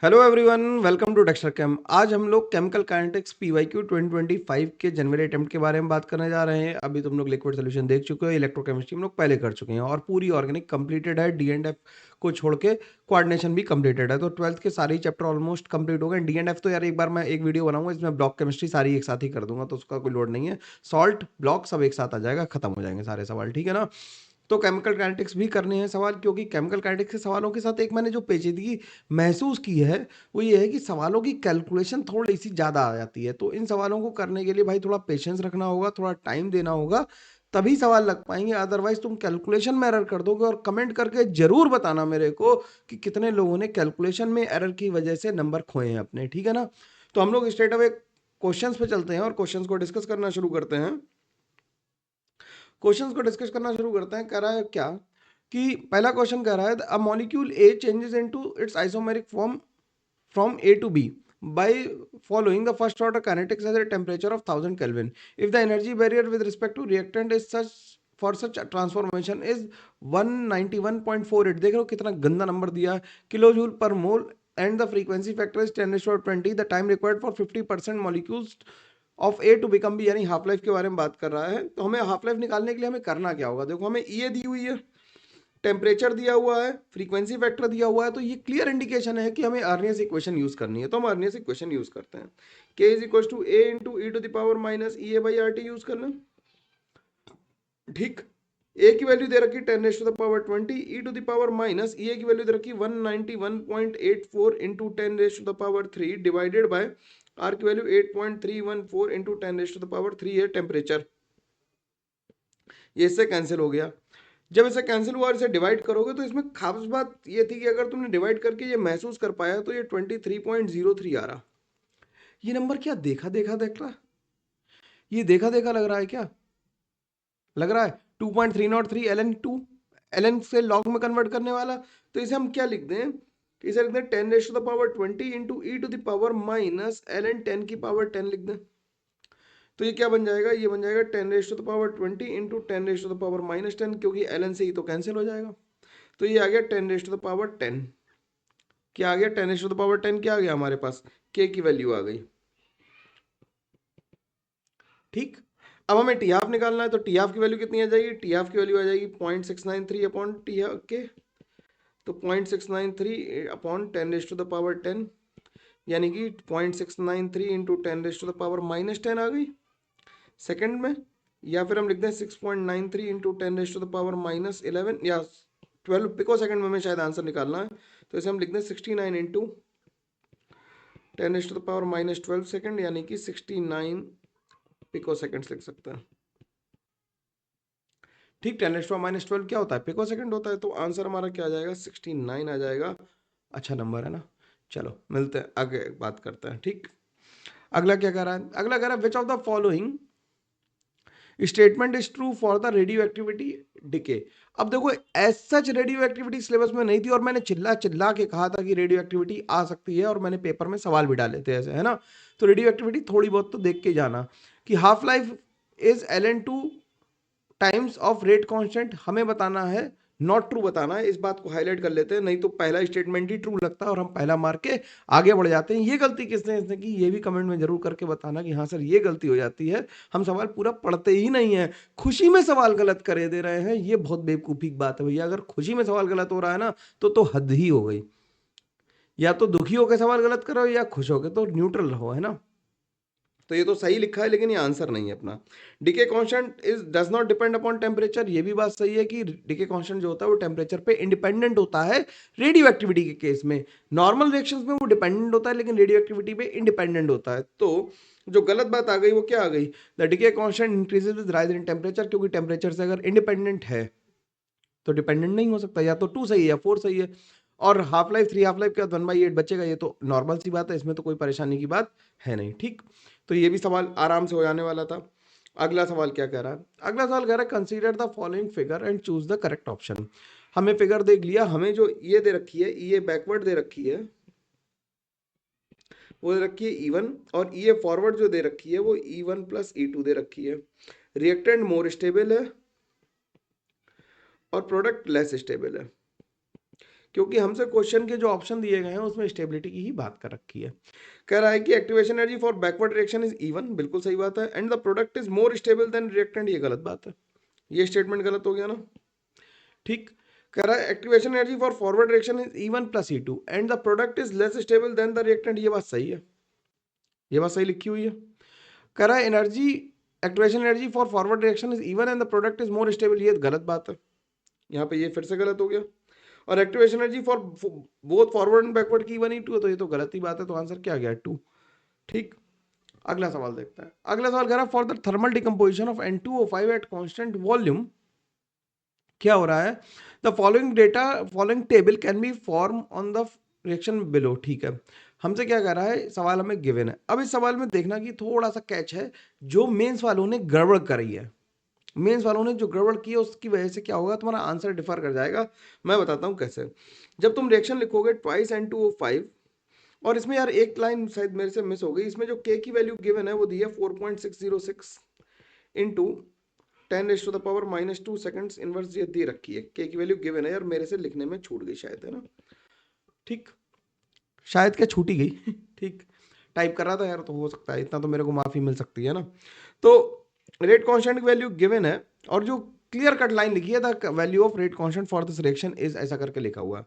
Hello everyone, welcome to Dexter chem. आज हम लोग केमिकल काइनेटिक्स पीवाईक्यू 2025 के जनवरी अटेम्प्ट के बारे में बात करने जा रहे हैं। अभी तुम लोग लिक्विड सोल्यूशन देख चुके हो, इलेक्ट्रोकेमिस्ट्री हम लोग पहले कर चुके हैं और पूरी ऑर्गेनिक कंप्लीटेड है। डी एंड एफ को छोड़ के कोऑर्डिनेशन भी कंप्लीटेड है, तो 12th के सारे चैप्टर ऑलमोस्ट कंप्लीट हो गए। डी एंड एफ तो यार एक बार मैं एक वीडियो बनाऊंगा, इसमें ब्लॉक केमिस्ट्री सारी एक साथ ही कर दूंगा, तो उसका कोई लोड नहीं है। सॉल्ट ब्लॉक सब एक साथ आ जाएगा, खत्म हो जाएंगे सारे सवाल, ठीक है ना। तो केमिकल काइनेटिक्स भी करने हैं सवाल, क्योंकि केमिकल काइनेटिक्स के सवालों के साथ एक मैंने जो पेचीदगी महसूस की है वो ये है कि सवालों की कैलकुलेशन थोड़ी सी ज़्यादा आ जाती है। तो इन सवालों को करने के लिए भाई थोड़ा पेशेंस रखना होगा, थोड़ा टाइम देना होगा, तभी सवाल लग पाएंगे। अदरवाइज तुम कैलकुलेशन में एरर कर दोगे। और कमेंट करके जरूर बताना मेरे को कि कितने लोगों ने कैलकुलेशन में एरर की वजह से नंबर खोए हैं अपने, ठीक है ना। तो हम लोग स्ट्रेट अवे क्वेश्चंस पे चलते हैं और क्वेश्चंस को डिस्कस करना शुरू करते हैं। क्वेश्चंस को डिस्कस करना शुरू करते हैं। कह रहा है क्या कि पहला क्वेश्चन कह रहा है a molecule A changes into its isomeric form from A to B by following the first order kinetics at a temperature of 1000 Kelvin. If the energy barrier with respect to reactant is such for such a transformation is 191.48, देख लो कितना गंदा number दिया है, kilo joule पर मोल, and the frequency factor is 10⁻20, the time required for 50% molecules of A to become B, यानी half life के बारे में बात कर रहा है। तो हमें हाफ लाइफ निकालने के लिए हमें करना क्या होगा। देखो हमें ये दी हुई है, टेम्परेचर दिया हुआ है, फ्रीक्वेंसी फैक्टर दिया हुआ है, तो ये क्लियर इंडिकेशन है कि हमें अर्नियस इक्वेशन यूज करनी है। तो हम अर्नियस इक्वेशन यूज करते हैं। k is equal to A into E to the power minus E A by R T use करना, ठीक। ए की वैल्यू दे रखी 10 to the power 20, E to the power minus E A की value दे रखी 191.84 into 10 to the power 3 divided by R की value 8.314 into 10 to the power 3 है टेम्परेचर। ये इससे कैंसिल हो गया। जब इसे कैंसिल हुआ और इसे डिवाइड करोगे तो इसमें खास बात ये थी कि अगर तुमने डिवाइड करके ये महसूस कर पाया तो ये 23.03 आ रहा। ये नंबर क्या देखा देखा देख रहा, ये देखा देखा लग रहा है क्या, लग रहा है 2.303 ln2, ln से लॉग में कन्वर्ट करने वाला। तो इसे हम क्या लिख दें, इसे लिख दें 10 to the power 20 into E to the power minus ln 10 की पावर 10 लिख दें। तो ये क्या बन जाएगा, ये बन जाएगा 10 to the power 20 into 10 to the power minus 10, क्योंकि ln से ही तो कैंसिल हो जाएगा। तो ये आ गया 10 टू द पावर 10। क्या आ गया 10 टू द पावर 10, क्या आ गया हमारे पास, के की वैल्यू आ गई, ठीक। अब हमें टी हाफ निकालना है, तो टी हाफ की वैल्यू कितनी आ जाएगी, टी हाफ की वैल्यू आ जाएगी 0.693 अपॉन टी के। तो 0.693 अपॉन 10 टू द पावर 10, यानी कि 0.693 into 10 to the power minus 10 आ गई सेकंड में। या फिर हम लिखते हैं 6.93 into 10 to the power minus 11 या 12 पिको सेकंड में हमें शायद आंसर निकालना है। तो इसे हम लिखते हैं 69 into 10 to the power minus 12 second, यानी कि 69 पिको सेकंड्स लिख सकते हैं, ठीक। 10 टू माइनस 12 क्या होता है, पिको सेकंड होता है। तो आंसर हमारा क्या आ जाएगा, 69 आ जाएगा। अच्छा नंबर है ना। चलो मिलते हैं, आगे बात करते हैं, ठीक। अगला क्या कह रहा है, अगला कह रहा है which of the following statement is true for the radioactivity decay. अब देखो एज सच रेडियो एक्टिविटी सिलेबस में नहीं थी, और मैंने चिल्ला चिल्ला के कहा था कि रेडियो एक्टिविटी आ सकती है, और मैंने पेपर में सवाल भी डाले थे ऐसे, है ना। तो रेडियो एक्टिविटी थोड़ी बहुत तो देख के जाना कि half life is ln2 times of rate constant, हमें बताना है, नॉट ट्रू बताना है। इस बात को हाईलाइट कर लेते हैं, नहीं तो पहला स्टेटमेंट ही ट्रू लगता है और हम पहला मार के आगे बढ़ जाते हैं। ये गलती किसने इसने की, ये भी कमेंट में जरूर करके बताना कि हाँ सर ये गलती हो जाती है, हम सवाल पूरा पढ़ते ही नहीं है, खुशी में सवाल गलत करे दे रहे हैं। ये बहुत बेवकूफी की बात है भैया, अगर खुशी में सवाल गलत हो रहा है ना तो हद ही हो गई। या तो दुखी होकर सवाल गलत करो या खुश होकर, तो न्यूट्रल रहो, है ना। तो ये तो सही लिखा है लेकिन ये आंसर नहीं है अपना। Decay constant is does not depend upon temperature, ये भी बात सही है कि डीके कांस्टेंट जो होता है वो टेम्परेचर पे इंडिपेंडेंट होता है रेडियो एक्टिविटी के केस में। नॉर्मल रिएक्शंस में वो डिपेंडेंट होता है लेकिन रेडियो एक्टिविटी पे इंडिपेंडेंट होता है। तो जो गलत बात आ गई वो क्या आ गई, the decay constant increases with rise in temperature, क्योंकि टेम्परेचर से अगर इंडिपेंडेंट है तो डिपेंडेंट नहीं हो सकता। या तो 2 सही है या 4 सही है। और हाफ लाइफ 3 हाफ लाइफ के बाद 1/8 बचेगा, ये तो नॉर्मल सी बात है, इसमें तो कोई परेशानी की बात है नहीं, ठीक। तो ये भी सवाल आराम से हो जाने वाला था। अगला सवाल क्या कह रहा है, अगला सवाल कह रहा है consider the following figure and choose the correct option. हमें फिगर देख लिया, हमें जो ये दे रखी है, ये बैकवर्ड दे रखी है, वो दे रखी है E1, और ये फॉरवर्ड जो दे रखी है वो E1 प्लस E2 दे रखी है। रिएक्टेंट मोर स्टेबल है और प्रोडक्ट लेस स्टेबल है। क्योंकि हमसे क्वेश्चन के जो ऑप्शन दिए गए हैं उसमें स्टेबिलिटी की ही बात कर रखी है। कह रहा है कि activation energy for backward reaction is even, बिल्कुल सही बात है, and the product is more stable then reactant, ये गलत बात है, ये स्टेटमेंट गलत हो गया ना। ठीक। कह रहा है activation energy for forward reaction is even plus E2 and the product is less stable then the reactant, ये बात सही है, ये बात सही लिखी हुई है। कह रहा है energy activation energy for forward reaction is even and the product is more stable, ये गलत बात है, यहाँ पे ये फिर से गलत हो गया। और activation energy for both forward and backward की इवन E2 है, तो ये तो गलत ही बात है, तो आंसर क्या गया 2। ठीक। अगला सवाल देखते हैं। अगला सवाल कह रहा है for the thermal decomposition of N2O5 at constant volume, क्या हो रहा है, the following data following table can be form on the reaction below. ठीक है, हमसे क्या कह रहा है, सवाल हमें गिवन है। अब इस सवाल में देखना कि थोड़ा सा कैच है, जो मेंस वालों ने गड़बड़ करी है, मेंस वालों ने जो गड़बड़ की है उसकी वजह से क्या होगा, तुम्हारा आंसर डिफर कर जाएगा। मैं बताता हूं कैसे। जब तुम रिएक्शन लिखोगे ट्वाइस N2O5, और इसमें यार एक लाइन शायद मेरे से मिस हो गई, इसमें जो के की वैल्यू गिवन है वो दी है 4.606 इंटू 10⁻⁻² सेकंड्स इनवर्स, ये दे रखी है, के की वैल्यू गिवन है यार, मेरे से लिखने में छूट गई शायद, है ना। ठीक, शायद क्या छूटी गई ठीक, टाइप कर रहा था यार, तो हो सकता है, इतना तो मेरे को माफी मिल सकती है ना। तो रेट कांस्टेंट की वैल्यू गिवन है, और जो क्लियर कट लाइन लिखी है, the value of rate constant for this reaction is, ऐसा करके लिखा हुआ है।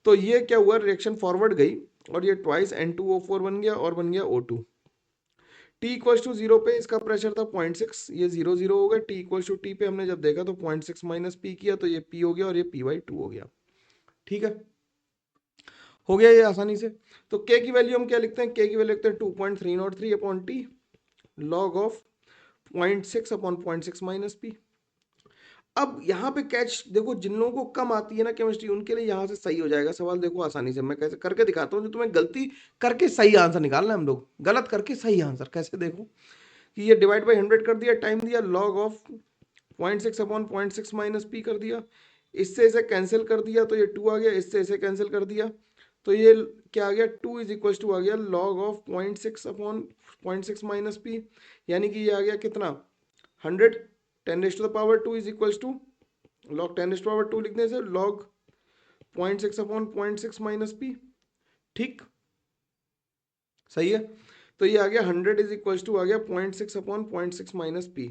तो ये क्या हुआ, रिएक्शन फॉरवर्ड गई और ये ट्वाइस N2O4 बन गया और बन गया O2। T इक्वल टू 0 पे इसका प्रेशर था 0.6, ये 0 0 हो गया। T इक्वल टू T पे हमने जब देखा तो 0.6 माइनस P किया तो ये P हो गया और ये P/2 हो गया। ठीक है, हो गया ये आसानी से। तो K की वैल्यू हम क्या लिखते हैं, K की वैल्यू लिखते हैं 2.303 upon T log of 0.6 upon 0.6 minus P। अब यहाँ पे कैच देखो, जिन लोगों को कम आती है ना केमिस्ट्री, उनके लिए यहाँ से सही हो जाएगा सवाल। देखो आसानी से मैं कैसे करके दिखाता हूँ, जो तुम्हें गलती करके सही आंसर निकालना है, हम लोग गलत करके सही आंसर कैसे, देखो कि ये डिवाइड बाई 100 कर दिया, टाइम दिया, log of 0.6 upon 0.6 minus P कर दिया, इससे इसे कैंसिल कर दिया तो ये 2 आ गया, इससे इसे कैंसिल कर दिया तो ये क्या आ गया, 2 इज इक्वल टू आ गया log of 0.6 upon 0.6 minus P, यानी कि ये आ गया कितना 100, 10⁻² इज इक्वल टू लॉग 10⁻² लिखने से लॉग 0.6 अपॉन 0.6 माइनस P। ठीक, सही है। तो ये आ गया 100 इज इक्वल टू आ गया 0.6 अपॉन 0.6 माइनस P,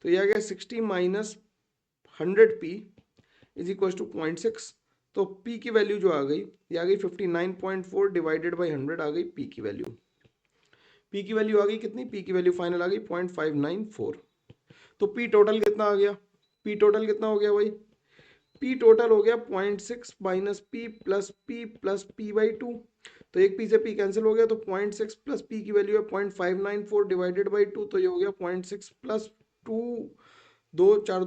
तो ये आ गया 60 minus 100P is equal to 0.6। तो P की वैल्यू जो आ गई, ये आ गई 59.4 डिवाइडेड बाई 100 आ गई P की वैल्यू। P की वैल्यू आ गई कितनी, P की वैल्यू फाइनल आ गई 0.594। तो P टोटल कितना आ गया, P टोटल कितना हो गया भाई, P टोटल हो गया 0.6 माइनस P प्लस P/2। तो एक P से P कैंसिल हो गया, तो 0.6 प्लस P की वैल्यू है 0.594 डिवाइडेड बाई 2, तो ये हो गया 0.6 प्लस 2, 2 4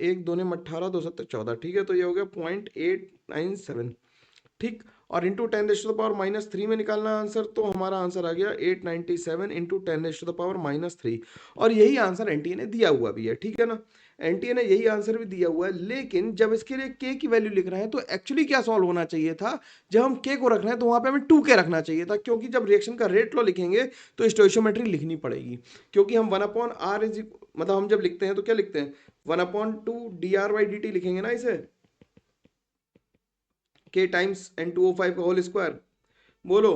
1 2 18 2 7 14। ठीक है, तो ये हो गया 0.897। ठीक, और इंटू 10⁻³ में निकालना आंसर, तो हमारा आंसर आ गया 897 इंटू 10⁻³ और यही आंसर एनटीए ने दिया हुआ भी है। ठीक है ना, एनटीए ने यही आंसर भी दिया हुआ है, लेकिन जब इसके लिए के की वैल्यू लिख रहे हैं तो एक्चुअली क्या सॉल्व होना चाहिए था, जब हम के को रख रहे हैं तो वहां पे हमें 2K रखना चाहिए था, क्योंकि जब रिएक्शन का रेट लॉ लिखेंगे तो स्टोइशियोमेट्री लिखनी पड़ेगी, क्योंकि हम 1/r इज, मतलब हम जब लिखते हैं तो क्या लिखते हैं, 1/2 dr/dt लिखेंगे ना इसे, K टाइम्स N2O5 का होल स्क्वायर, बोलो।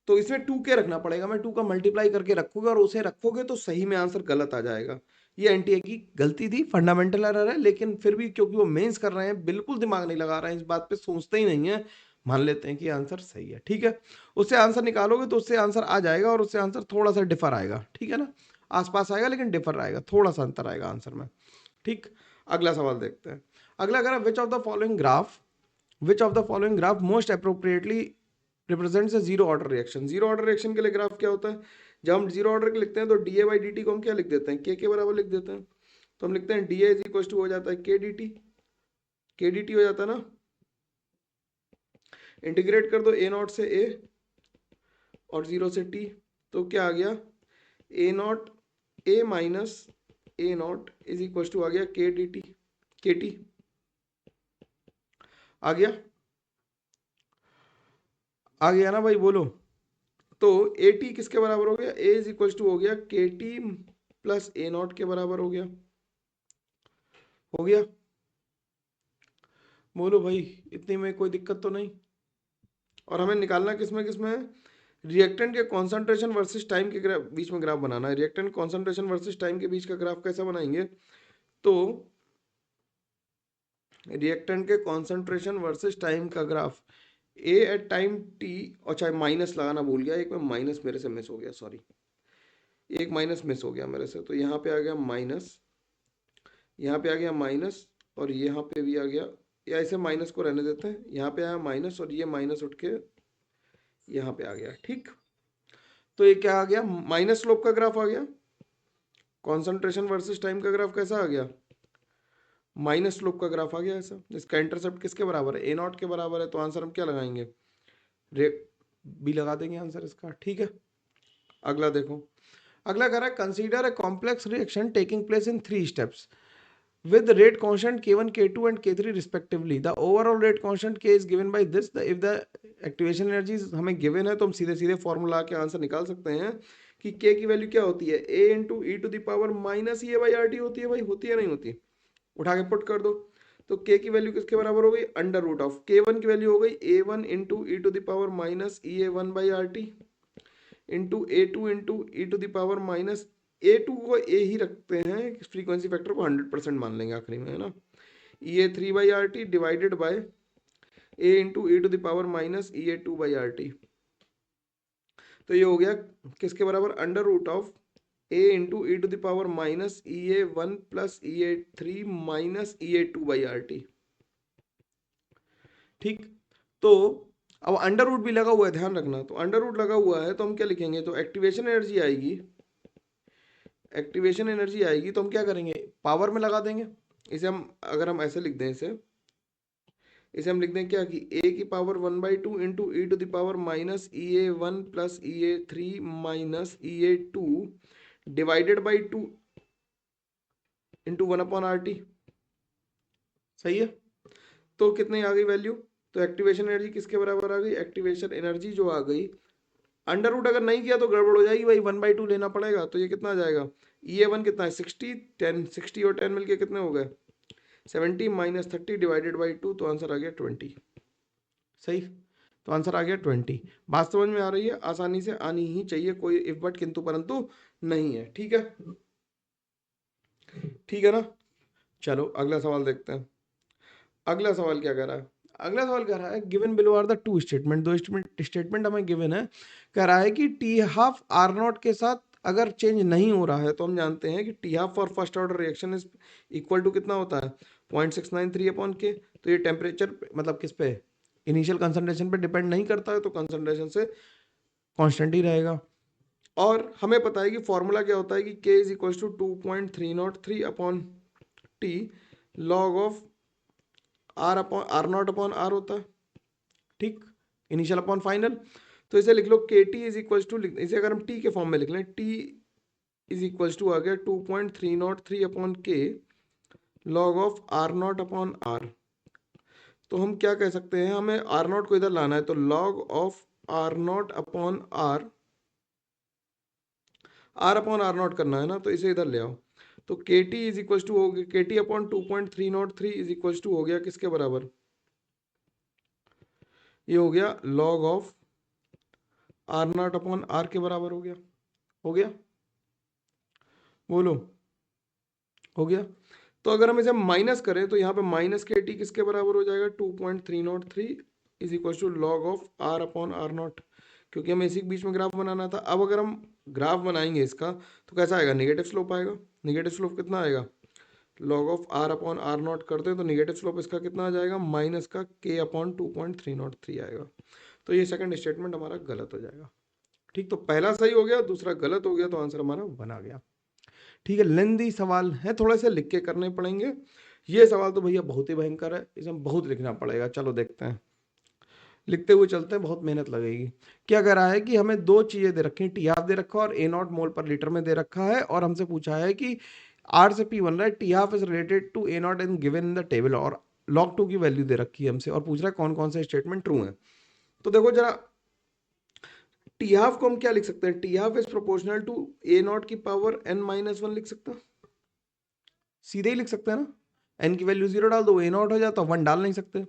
तो इसमें 2K रखना पड़ेगा, मैं 2 का मल्टीप्लाई करके रखूंगा और उसे रखोगे तो सही में आंसर गलत आ जाएगा। ये एनटीए की गलती थी, फंडामेंटल एरर है, लेकिन फिर भी क्योंकि वो मेंस कर रहे हैं, बिल्कुल दिमाग नहीं लगा रहे हैं, इस बात पे सोचते ही नहीं है, मान लेते हैं कि आंसर सही है। ठीक है, उससे आंसर निकालोगे तो उससे आंसर आ जाएगा, और उससे आंसर थोड़ा सा डिफर आएगा। ठीक है ना, आसपास आएगा लेकिन डिफर आएगा, थोड़ा सा अंतर आएगा आंसर में। ठीक, अगला सवाल देखते हैं। अगला अगर विच of the following graph, which of the following graph most appropriately represents a zero order reaction। Zero order reaction के लिए ग्राफ क्या होता है, जब हम जीरो ऑर्डर के लिखते हैं तो da/dt को हम क्या लिख देते हैं, k के बराबर लिख देते हैं। तो हम लिखते हैं da इज इक्वल टू हो जाता है k dt हो जाता है ना, इंटीग्रेट कर दो a0 से a और 0 से t, तो क्या आ गया a0 a minus a0 is equal to आ गया kt आ गया ना भाई, बोलो। तो ए टी किसके बराबर हो गया, ए इज इक्वल टू हो गया के टी प्लस A0 के बराबर हो गया, बोलो भाई, इतनी में कोई दिक्कत तो नहीं। और हमें निकालना किसमें किसमें है, रिएक्टेंट के कॉन्सेंट्रेशन वर्सेस टाइम के बीच में ग्राफ बनाना है। रिएक्टेंट कॉन्सेंट्रेशन वर्सेस टाइम के बीच का ग्राफ कैसे बनाएंगे, तो रिएक्टेंट के कॉन्सेंट्रेशन वर्सेस टाइम का graph, A at time T, और चाहे माइनस लगाना भूल गया, एक में माइनस मेरे से मिस हो गया, सॉरी, एक माइनस मिस हो गया मेरे से, तो यहाँ पे आ गया माइनस, यहाँ पे आ गया माइनस, और यहाँ पे भी आ गया, या इसे माइनस को रहने देते हैं, यहाँ पे आया माइनस और ये माइनस उठ के यहाँ पे आ गया। ठीक, तो ये क्या आ गया, माइनस स्लोप का ग्राफ आ गया। कॉन्सेंट्रेशन वर्सेस टाइम का ग्राफ कैसा आ गया, माइनस स्लोप का ग्राफ आ गया ऐसा। इसका इंटरसेप्ट किसके बराबर है, ए नॉट के बराबर है, तो आंसर हम क्या लगाएंगे, रे बी लगा देंगे आंसर इसका। ठीक है, अगला देखो, अगला कह रहा है consider a complex reaction taking place in 3 steps with the rate constant k1 k2 and k3 respectively. The overall rate constant k is given by this. If the activation energy हमें given है, तो हम सीधे सीधे formula के answer निकाल सकते हैं कि k की वैल्यू क्या होती है, a into E to the power minus A by R T होती है। भाई होती है नहीं होती, उठा के पुट कर दो। तो k की वैल्यू किसके बराबर हो गई, अंडर रूट ऑफ k1 की वैल्यू हो गई a1 into E to the power minus E A one by R T into A two into E to the power minus A two को A ही रखते हैं, फ्रीक्वेंसी फैक्टर को 100% मान लेंगे आखिरी में, है ना, E A three by R T divided by A into E to the power minus E A two by R T. तो ये हो गया किसके बराबर, under root of A into E to the power minus E A one plus E A three minus E A two by R T. ठीक, तो अब under root भी लगा हुआ है, ध्यान रखना। तो अंडर रूट लगा हुआ है तो हम क्या लिखेंगे, तो एक्टिवेशन एनर्जी आएगी, एक्टिवेशन एनर्जी आएगी तो हम क्या करेंगे, पावर में लगा देंगे। इसे हम, अगर हम ऐसे लिख दें, इसे हम लिख दें क्या, कि ए की power 1/2 into E to the power minus E A one plus E A three minus E A two divided by 2 into 1/RT। सही है, तो कितनी आ गई वैल्यू, तो एक्टिवेशन एनर्जी किसके बराबर आ गई, एक्टिवेशन एनर्जी जो आ गई, अंडर रूट अगर नहीं किया तो गड़बड़ हो जाएगी भाई, 1/2 लेना पड़ेगा। तो ये कितना आ जाएगा, ई ए वन कितना है 60, 10, 60 और 10 मिलके कितने हो गए 70 माइनस 30 डिवाइडेड बाई 2, तो आंसर आ गया 20। सही, तो आंसर आ गया 20। बात समझ में आ रही है, आसानी से आनी ही चाहिए, कोई इफ बट किंतु परंतु नहीं है। ठीक है, ठीक है ना। चलो अगला सवाल देखते हैं, अगला सवाल क्या कह रहा है, अगला सवाल कह रहा है given below are the two statement, दो स्टेटमेंट हमें गिवन है। कह रहा है कि टी हाफ आर नॉट के साथ अगर चेंज नहीं हो रहा है, तो हम जानते हैं कि T half for first order reaction is equal to कितना होता है 0.693 अपॉन के। तो ये टेम्परेचर मतलब किस पे, इनिशियल कंसंट्रेशन पे डिपेंड नहीं करता है, तो कंसंट्रेशन से कांस्टेंट ही रहेगा। और हमें पता है कि फॉर्मूला क्या होता है कि K is equal to 2.303 upon T log of R upon R naught upon R होता है। ठीक, इनिशियल अपॉन फाइनल। तो इसे लिख लो के टी इज इक्वल टू, इसे अगर हम टी के फॉर्म में लिख लें, टी इज इक्वल टू आ गया 2.303 upon K log of R naught upon R. तो हम क्या कह सकते हैं, हमें आर नॉट को इधर लाना है, तो log of R naught upon R, R upon R naught करना है ना, तो इसे इधर ले आओ। तो के टी इज इक्वल टू हो गया, K T upon 2.303 is equal to हो गया किसके बराबर, ये हो गया log of R naught upon R के बराबर हो गया, हो गया, बोलो, हो गया। तो अगर हम इसे माइनस करें, तो यहाँ पे माइनस के टी किसके बराबर हो जाएगा 2.303 is equal to log of R upon R naught, क्योंकि हमें इसी के बीच में ग्राफ बनाना था। अब अगर हम ग्राफ बनाएंगे इसका, तो कैसा आएगा, नेगेटिव स्लोप आएगा। नेगेटिव स्लोप कितना आएगा, log of R upon R naught करते हैं तो नेगेटिव स्लोप इसका कितना आ जाएगा, माइनस का के अपॉन 2.303 आएगा। तो ये सेकंड स्टेटमेंट हमारा गलत हो जाएगा। ठीक, तो पहला सही हो गया, दूसरा गलत हो गया, तो आंसर हमारा बना गया। ठीक है, लेंदी सवाल है, थोड़े से लिख के करने पड़ेंगे। ये सवाल तो भैया बहुत ही भयंकर है, इसमें बहुत लिखना पड़ेगा। चलो देखते हैं, लिखते हुए चलते हैं, बहुत मेहनत लगेगी। क्या कह रहा है कि हमें दो चीजें दे रखी हैं, टी हाफ दे रखा है और ए नॉट मोल पर लीटर में दे रखा है, और हमसे पूछा है कि आर से पी बन रहा है, T half is related to A naught in given in the table, और लॉग टू की वैल्यू दे रखी है हमसे, और पूछ रहा है कौन कौन से स्टेटमेंट ट्रू है। तो देखो जरा, टी हाफ को हम क्या लिख सकते हैं, T half is proportional to A naught की पावर n-1 लिख सकते हैं, सीधे ही लिख सकते हैं ना। एन की वैल्यू 0 डाल दो, ए नॉट हो जाता, 1 डाल नहीं सकते।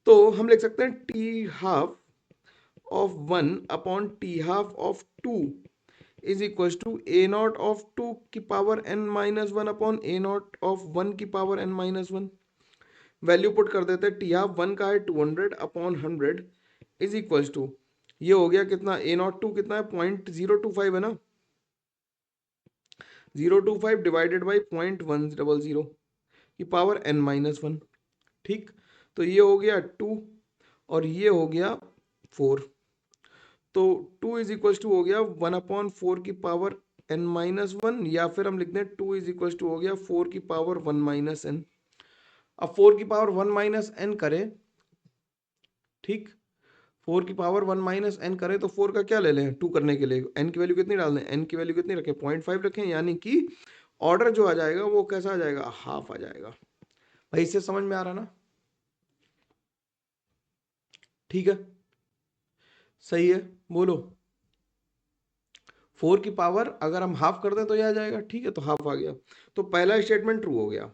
तो हम लिख सकते हैं T half of 1 upon T half of 2 is equal to A naught of 2 की power n minus 1 upon A naught of 1 की power n minus 1। Value put कर देते हैं, टी हाफ 1 का है 200 अपॉन 100 इज इक्वल टू, ये हो गया कितना, ए नॉट 2 कितना है 0.025 है ना, 025 डिवाइडेड बाई 0.100 की पावर n माइनस 1। ठीक, तो ये हो गया 2 और ये हो गया 4। तो 2 इज इक्वल टू हो गया 1/4 की पावर n माइनस 1, या फिर हम लिखते हैं 2 इज इक्वल टू हो गया 4 की पावर 1 माइनस n। अब 4 की पावर 1 माइनस n करें, ठीक, 4 की पावर 1 माइनस n करें तो 4 का क्या ले लें 2 करने के लिए, n की वैल्यू कितनी डाल दें, n की वैल्यू कितनी रखें 0.5 रखें, यानी कि ऑर्डर जो आ जाएगा वो कैसा आ जाएगा, हाफ आ जाएगा। भाई इससे समझ में आ रहा ना, ठीक है, सही है, बोलो। 4 की पावर अगर हम हाफ कर दें तो यह आ जाएगा, ठीक है, तो हाफ आ गया, तो पहला स्टेटमेंट ट्रू हो गया,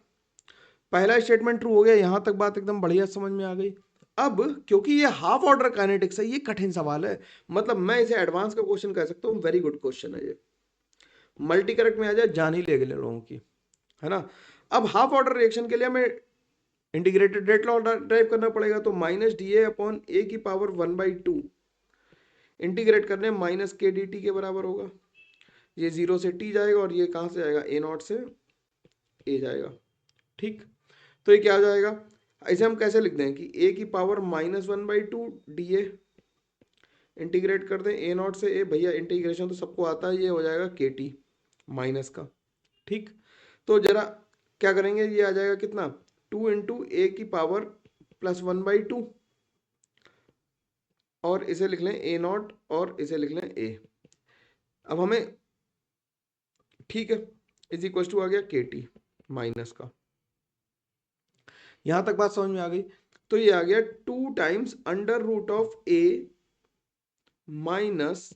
पहला स्टेटमेंट ट्रू हो गया, यहां तक बात एकदम बढ़िया समझ में आ गई। अब क्योंकि ये हाफ ऑर्डर काइनेटिक्स है, ये कठिन सवाल है, मतलब मैं इसे एडवांस का क्वेश्चन कह सकता हूँ, वेरी गुड क्वेश्चन है ये, मल्टी करेक्ट में आ जाए जान ही ले गए लोगों की, है ना। अब हाफ ऑर्डर रिएक्शन के लिए हमें इंटीग्रेटेड रेट लॉ ड्राइव करना पड़ेगा, तो माइनस डी ए अपॉन ए की पावर 1/2 इंटीग्रेट करने माइनस के डी टी के बराबर होगा, ये 0 से टी जाएगा और ये कहाँ से आएगा, ए नॉट से ए जाएगा, ठीक। तो ये क्या आ जाएगा, ऐसे हम कैसे लिख दें कि ए की पावर -1/2 डी ए इंटीग्रेट कर दें ए नॉट से ए, भैया इंटीग्रेशन तो सबको आता है, ये हो जाएगा के टी माइनस का, ठीक। तो जरा क्या करेंगे, ये आ जाएगा कितना 2 इंटू ए की पावर +1/2 और इसे लिख लें ए नॉट और इसे लिख लें ए। अब हमें, ठीक है, इज इक्वल टू आ गया के टी माइनस का, यहां तक बात समझ में आ गई। तो ये आ गया 2 times under root of A minus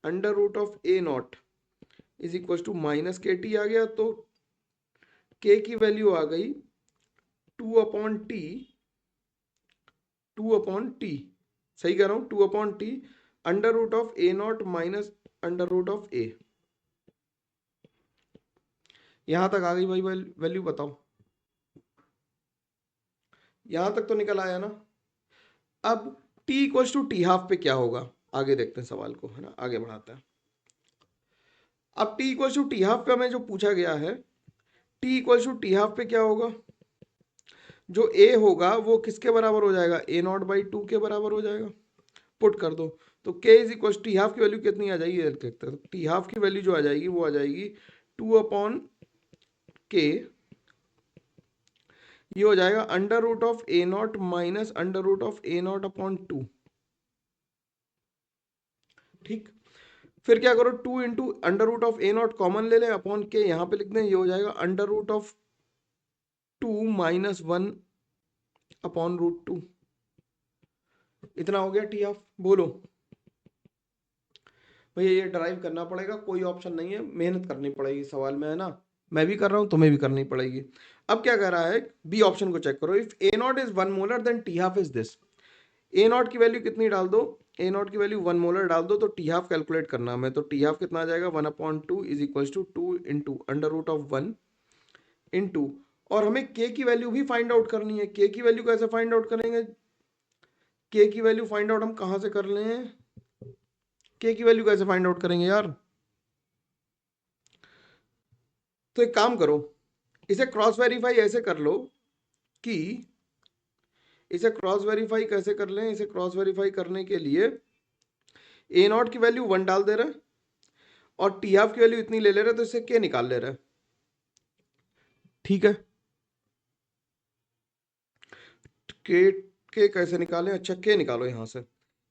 under root of A naught is equal to minus K T आ गया, तो के की वैल्यू आ गई 2/टी, 2/टी, सही कह रहा हूं 2/टी under root of A naught minus under root of A. यहां तक आ गई भाई, वैल्यू बताओ, यहां तक तो निकल आया ना। अब t equal to T half पे क्या होगा, आगे देखते हैं सवाल को, है ना, आगे बढ़ाते हैं। अब t equal to T half पे हमें जो पूछा गया है, t equal to T half पे क्या होगा, जो a होगा वो किसके बराबर हो जाएगा, a0/2 के बराबर हो जाएगा, पुट कर दो, तो k is equal T half की वैल्यू कितनी आ जाएगी, देखते हैं, टी हाफ की वैल्यू जो आ जाएगी वो आ जाएगी 2/k, ये हो जाएगा under root of A naught minus under root of a0/2, ठीक। फिर क्या करो, 2 into under root of A naught common ले लें अपॉन के, यहां पे लिख दें, ये हो जाएगा under root of 2 minus 1 upon √2, इतना हो गया टी ऑफ, बोलो। भैया ये ड्राइव करना पड़ेगा, कोई ऑप्शन नहीं है, मेहनत करनी पड़ेगी सवाल में, है ना, मैं भी कर रहा हूं, तुम्हें भी करनी पड़ेगी। अब क्या कह रहा है, बी ऑप्शन को चेक करो, if A naught is 1 molar then T half is this, A naught की वैल्यू कितनी डाल दो, ए नॉट की वैल्यू 1 मोलर डाल दो, तो टी हाफ कैलकुलेट करना हमें, तो टी हाफ कितना आ जाएगा 1/2 is equal to 2 into under root of 1 into, और हमें के की वैल्यू भी फाइंड आउट करनी है, के की वैल्यू कैसे फाइंड आउट करेंगे, के की वैल्यू फाइंड आउट हम कहां से कर लें, के की वैल्यू कैसे फाइंड आउट करेंगे यार, तो एक काम करो, इसे क्रॉस वेरीफाई ऐसे कर लो कि, इसे क्रॉस वेरीफाई कैसे कर लें, इसे क्रॉस वेरीफाई करने के लिए ए नॉट की वैल्यू 1 डाल दे रहे हैं और टी हाफ की वैल्यू इतनी ले ले रहे हैं, तो इससे के निकाल ले रहे हैं, ठीक है। के कैसे निकालें, अच्छा के निकालो यहां से,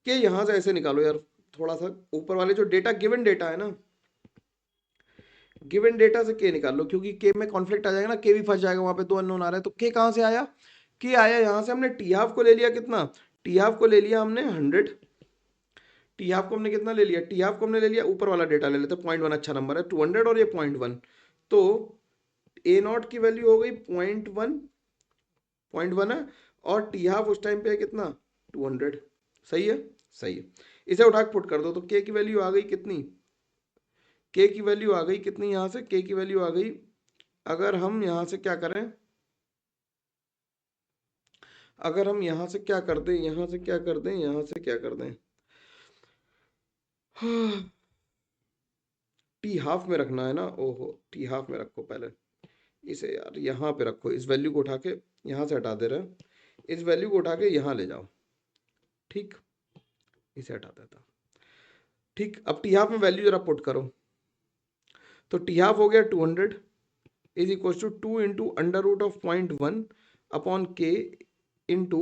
के यहां से ऐसे निकालो यार, थोड़ा सा ऊपर वाले जो डेटा गिवन डेटा है ना, गिवन डेटा से के निकाल लो, क्योंकि के में कॉन्फ्लिक्ट आ जाएगा ना, के भी फंस जाएगा, वहां पे 2 अननोन आ रहा है, तो के कहां से आया, के आया यहां से, हमने टी हाफ को ले लिया कितना, टी हाफ को ले लिया हमने 100, टी हाफ को हमने कितना ले लिया, टी हाफ को हमने ले लिया, ऊपर वाला डेटा ले लेते, 0.1 अच्छा नंबर है, 200 और ये 0.1, तो ए नॉट की वैल्यू हो गई 0.1 0.1 है, और टी हाफ उस टाइम पे है कितना 200। सही है, सही है। इसे उठा के पुट कर दो तो के की वैल्यू आ गई कितनी, के की वैल्यू आ गई कितनी, यहां से के की वैल्यू आ गई, अगर हम यहां से क्या करें, अगर हम यहां से क्या कर दें, यहां से क्या कर दें, यहां से क्या कर दें, टी हाफ में रखना है ना, ओहो टी हाफ में रखो पहले इसे यार, यहाँ पे रखो, इस वैल्यू को उठा के यहाँ से हटा दे रहे हैं, इस वैल्यू को उठा के यहाँ ले जाओ, ठीक, इसे हटा देता, ठीक। अब टी हाफ में वैल्यू जरा पुट करो, तो टी हाफ हो गया 200 is equal to 2 into under root of 0.1 upon K into,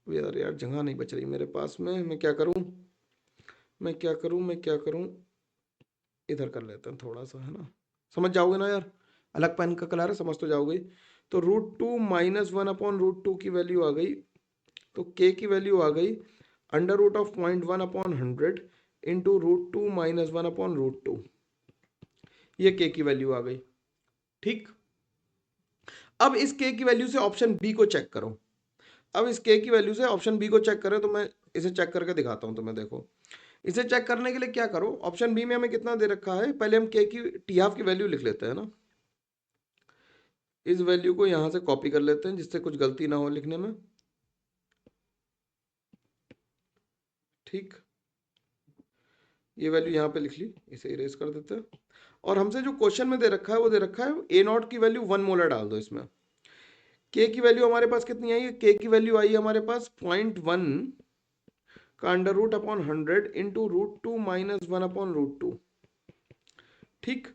यार जगह नहीं बच रही मेरे पास में, मैं क्या करूं, मैं क्या करूं, मैं क्या करूं, इधर कर लेते हैं थोड़ा सा, है ना, समझ जाओगे ना यार, अलग पेन का कलर है, समझ तो जाओगे। तो √2 -1 अपॉन √2 की वैल्यू आ गई, तो के की वैल्यू आ गई under root of 0.1 upon 100 into √2 -1 upon √2, ये के की वैल्यू आ गई, ठीक। अब इस के की वैल्यू से ऑप्शन बी को चेक करो, अब इस के की वैल्यू से ऑप्शन बी को चेक करें, तो मैं इसे चेक करके दिखाता हूं तुम्हें, देखो इसे चेक करने के लिए क्या करो, ऑप्शन बी में हमें कितना दे रखा है, पहले हम के की टी हाफ की वैल्यू लिख लेते हैं ना, इस वैल्यू को यहां से कॉपी कर लेते हैं जिससे कुछ गलती ना हो लिखने में, ठीक, ये वैल्यू यहाँ पे लिख ली, इसे इरेज कर देते हैं। और हमसे जो क्वेश्चन में दे रखा है वो दे रखा है ए नॉट की वैल्यू 1 मोलर डाल दो इसमें, के की वैल्यू हमारे पास कितनी आई है, के की वैल्यू आई है हमारे पास 0.1 का under root upon 100 into √2 -1 upon √2, ठीक।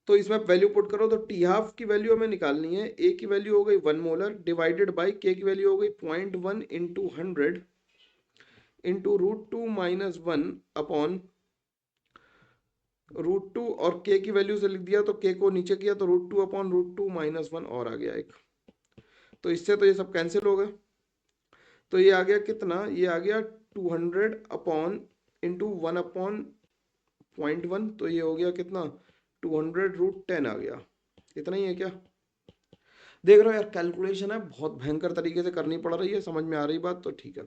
तो इसमें वैल्यू पुट करो, तो टी हाफ की वैल्यू हमें निकालनी है, ए की वैल्यू हो गई 1 मोलर डिवाइडेड बाई के की वैल्यू हो गई 0.1 इंटू 100 इंटू √2 -1 अपॉन √2, और के की वैल्यू से लिख दिया तो के को नीचे किया तो √2 अपॉन √2 -1 और आ गया एक, तो इससे तो ये सब कैंसिल हो गए, तो ये आ गया कितना, ये आ गया 200 अपॉन इंटू 1 अपॉन 0.1, तो ये हो गया कितना 200√10 आ गया, इतना ही है क्या, देख रहे हो यार कैलकुलेशन है बहुत भयंकर तरीके से करनी पड़ रही है, समझ में आ रही बात, तो ठीक है,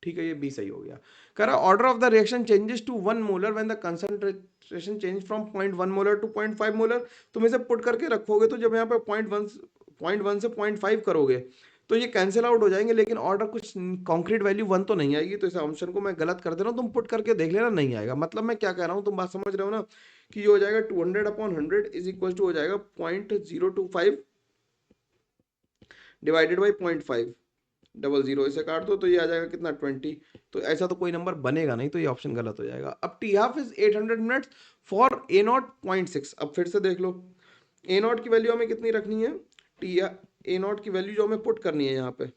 ठीक है, ये बी सही हो गया। कह रहा order of the reaction changes to 1 molar when the concentration change from 0.1 molar to 0.5 molar, तुम इसे पुट करके रखोगे तो जब यहाँ पे 0.1 से 0.5 करोगे तो ये कैंसिल आउट हो जाएंगे, लेकिन ऑर्डर कुछ कॉन्क्रीट वैल्यू 1 तो नहीं आएगी, तो इस ऑप्शन को मैं गलत कर दे रहा हूँ, तुम पुट करके देख लेना, नहीं आएगा, मतलब मैं क्या कह रहा हूँ तुम बात समझ रहे हो ना, कि ये हो जाएगा 200 अपॉन 100 इज इक्वल टू हो जाएगा 0.025 डिवाइडेड बाई 0.5, 00 इसे काट दो तो ये आ जाएगा कितना 20, तो ऐसा तो कोई नंबर बनेगा नहीं, तो ये ऑप्शन गलत हो जाएगा। अब T half is 800 minutes for a not 0.6, अब फिर से देख लो ए नॉट की वैल्यू हमें कितनी रखनी है, टी ए नॉट की वैल्यू जो हमें पुट करनी है यहाँ पे,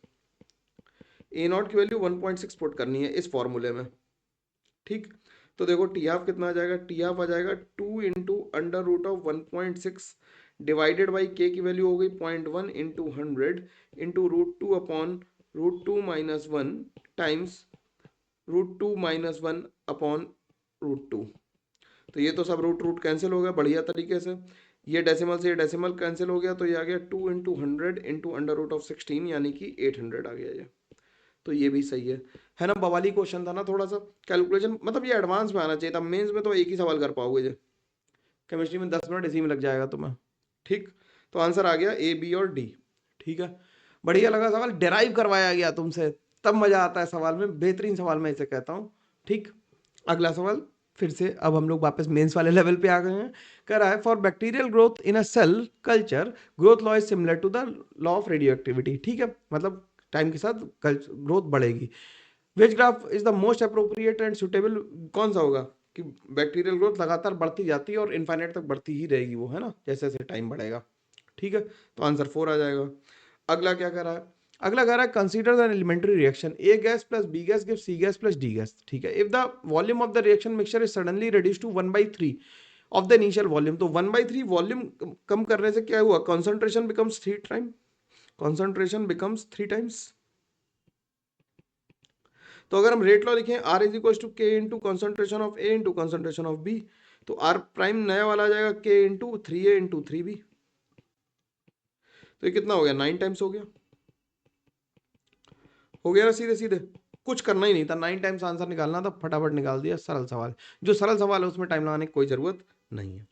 ए नॉट की वैल्यू 1.6 पुट करनी है इस फॉर्मूले में, ठीक। तो देखो टी हाफ कितना आ जाएगा, टी हाफ आ जाएगा 2 into under root of 1.6 divided by K की वैल्यू हो गई 0.1 into 100 into √2 upon √2 -1 times √2 -1 upon √2, तो ये तो सब रूट रूट कैंसिल हो गया बढ़िया तरीके से, ये डेसिमल से ये डेसिमल कैंसिल हो गया, तो ये आ गया 2 into 100 into under root of 16 यानी कि 800 आ गया ये, तो ये भी सही है ना, बवाली क्वेश्चन था ना, थोड़ा सा कैलकुलेशन, मतलब ये एडवांस में आना चाहिए था, मेंस में तो एक ही सवाल कर पाओगे जी, केमिस्ट्री में 10 मिनट इसी में लग जाएगा तुम्हें, ठीक। तो आंसर आ गया ए बी और डी, ठीक है, बढ़िया लगा सवाल, डेराइव करवाया गया तुमसे, तब मजा आता है सवाल में, बेहतरीन सवाल मैं इसे कहता हूँ, ठीक। अगला सवाल फिर से, अब हम लोग वापस मेंस वाले लेवल पे आ गए हैं, कह रहा है for bacterial growth in a cell culture growth law is similar to the law of radioactivity, ठीक है, मतलब टाइम के साथ ग्रोथ बढ़ेगी, which graph is the most appropriate and suitable, कौन सा होगा कि बैक्टीरियल ग्रोथ लगातार बढ़ती जाती है और इनफाइनाइट तक बढ़ती ही रहेगी वो, है ना, जैसे जैसे टाइम बढ़ेगा, ठीक है, तो आंसर 4 आ जाएगा। अगला क्या कह रहा है, अगला कह रहा है consider the elementary reaction A gas plus B gas gives C gas plus D gas, ठीक है, if the volume of the reaction mixture is suddenly reduce to 1/3 of the initial volume, तो 1/3 वॉल्यूम कम करने से क्या हुआ, concentration becomes 3 time, concentration becomes 3 times, तो अगर हम रेट लॉ लिखें R is equal to K into concentration of A into concentration of B, तो R प्राइम नया वाला आ जाएगा के इंटू 3A इंटू 3B, तो ये कितना हो गया, 9 टाइम्स हो गया ना सीधे सीधे, कुछ करना ही नहीं था, 9 टाइम्स आंसर निकालना था, फटाफट निकाल दिया। सरल सवाल, जो सरल सवाल है उसमें टाइम लगाने की कोई जरूरत नहीं है।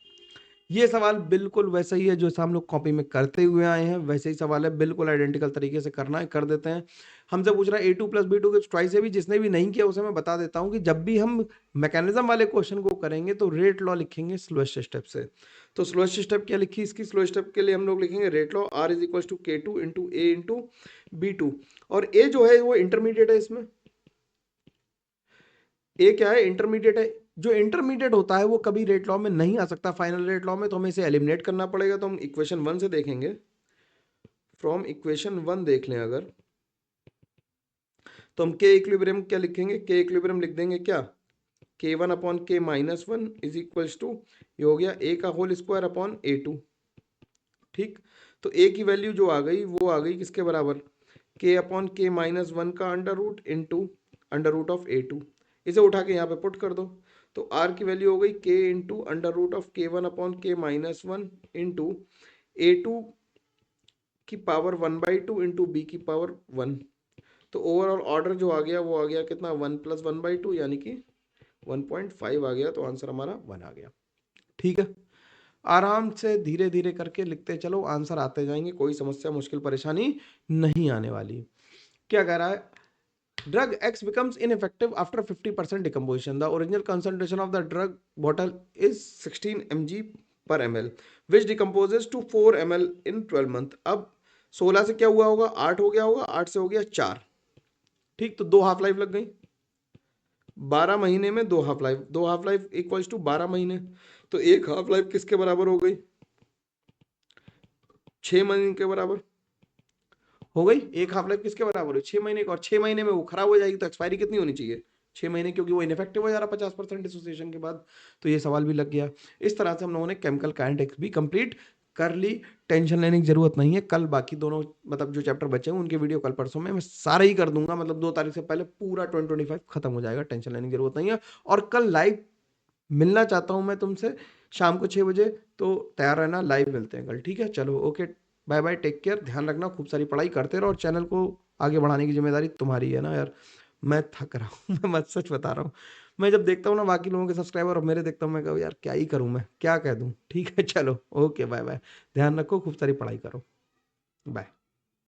ये सवाल बिल्कुल वैसा ही है जो हम लोग कॉपी में करते हुए आए हैं, वैसे ही सवाल है, बिल्कुल आइडेंटिकल तरीके से करना है, कर देते हैं। हमसे पूछ रहा है A2 + B2 के ट्वाइस है भी, जिसने भी नहीं किया उसे मैं बता देता हूं कि जब भी हम मैकेनिज्म वाले क्वेश्चन को करेंगे तो रेट लॉ लिखेंगे स्लोएस्ट स्टेप से। तो स्लोएस्ट स्टेप क्या लिखी इसकी, स्लोएस्ट स्टेप के लिए हम लोग लिखेंगे rate law R = K2 × A × B2। और A जो है वो इंटरमीडिएट है, इसमें A क्या है, इंटरमीडिएट है। जो इंटरमीडिएट होता है वो कभी रेट लॉ में नहीं आ सकता फाइनल रेट लॉ में, तो हमें इसे एलिमिनेट करना पड़ेगा। तो हम इक्वेशन 1 से देखेंगे, फ्रॉम इक्वेशन 1 देख लें अगर, तो हम के इक्विलिब्रियम क्या लिखेंगे, के इक्विलिब्रियम लिख देंगे क्या, K1/K-1 इज इक्वल्स टू, ये हो गया A का होल स्क्वायर अपॉन A2। ठीक, तो A की वैल्यू जो आ गई वो आ गई किसके बराबर, K/K-1 का under root into under root of A2। इसे उठा के यहाँ पे पुट कर दो, तो R की वैल्यू हो गई K into under root of K1/K-1 into A2 की पावर 1/2 इंटू B की पावर 1। तो ओवरऑल ऑर्डर जो आ गया वो आ गया कितना, 1 + 1/2 यानी कि 1.5 आ गया। तो आंसर हमारा 1 आ गया। ठीक है, आराम से धीरे धीरे करके लिखते चलो, आंसर आते जाएंगे, कोई समस्या मुश्किल परेशानी नहीं आने वाली। क्या कह रहा है, drug X becomes ineffective after 50% decomposition. The original concentration of the drug bottle is 16 mg/ml, which decomposes to 4 ml in 12 month. अब 16 से क्या हुआ होगा, 8 हो गया होगा, 8 से हो गया 4। ठीक, तो 2 हाफ लाइफ लग गई, 12 महीने में 2 half life, 2 half life equals to 12 महीने। तो एक हाफ लाइफ किसके बराबर हो गई, 6 महीने के बराबर हो गई। एक हाफ लाइफ किसके बराबर है, 6 महीने का, और 6 महीने में वो खराब हो जाएगी, तो एक्सपायरी कितनी होनी चाहिए, 6 महीने, क्योंकि वो इनफेक्टिव हो जा रहा 50% डिसोसिएशन के बाद। तो ये सवाल भी लग गया। इस तरह से हम लोगों ने केमिकल काइनेटिक्स भी कंप्लीट कर ली। टेंशन लेने की जरूरत नहीं है, कल बाकी दोनों मतलब जो चैप्टर बचे हैं उनके वीडियो कल परसों में मैं सारे ही कर दूंगा, मतलब 2 तारीख से पहले पूरा 2025 खत्म हो जाएगा, टेंशन लेने की जरूरत नहीं है। और कल लाइव मिलना चाहता हूं मैं तुमसे शाम को 6 बजे, तो तैयार रहना, लाइव मिलते हैं कल। ठीक है, चलो okay, bye bye, take care, ध्यान रखना, खूब सारी पढ़ाई करते रहो, और चैनल को आगे बढ़ाने की जिम्मेदारी तुम्हारी है ना यार। मैं थक रहा हूँ मैं मत सच बता रहा हूँ, मैं जब देखता हूँ ना बाकी लोगों के सब्सक्राइबर और मेरे देखता हूँ, मैं कहूँ यार क्या ही करूँ, मैं क्या कह दूँ। ठीक है, चलो ओके, बाय बाय, ध्यान रखो, खूब सारी पढ़ाई करो, बाय।